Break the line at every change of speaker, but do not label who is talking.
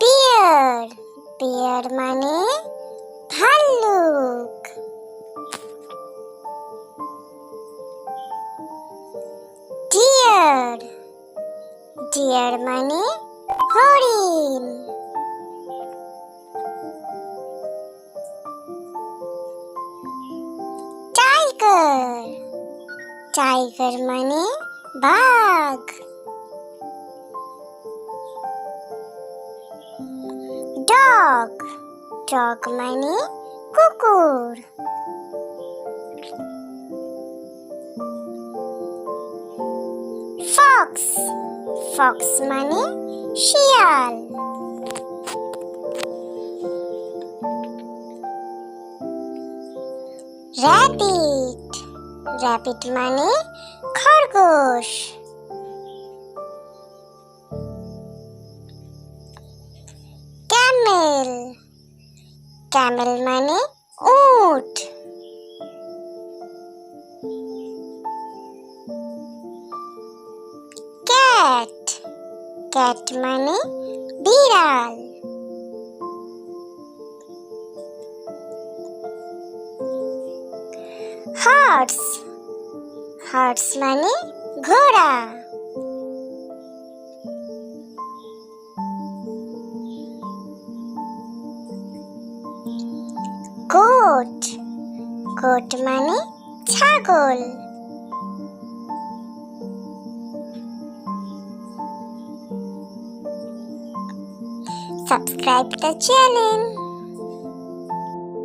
বিয়ার বিয়ার মানে ভাল্লুক। Deer deer মানে হরিণ। টাইগার টাইগার মানে বাঘ। ডগ ডগ মানে কুকুর। ফক্স ফক্স মানে শিয়াল। র‍্যাবিট র‍্যাবিট মানে খরগোশ। ক্যামেল ক্যামেল মানে উট। ক্যাট ক্যাট মানে বিড়াল। হর্স হর্স মানে ঘোড়া। গোট গোট মানে ছাগল। Subscribe the channel.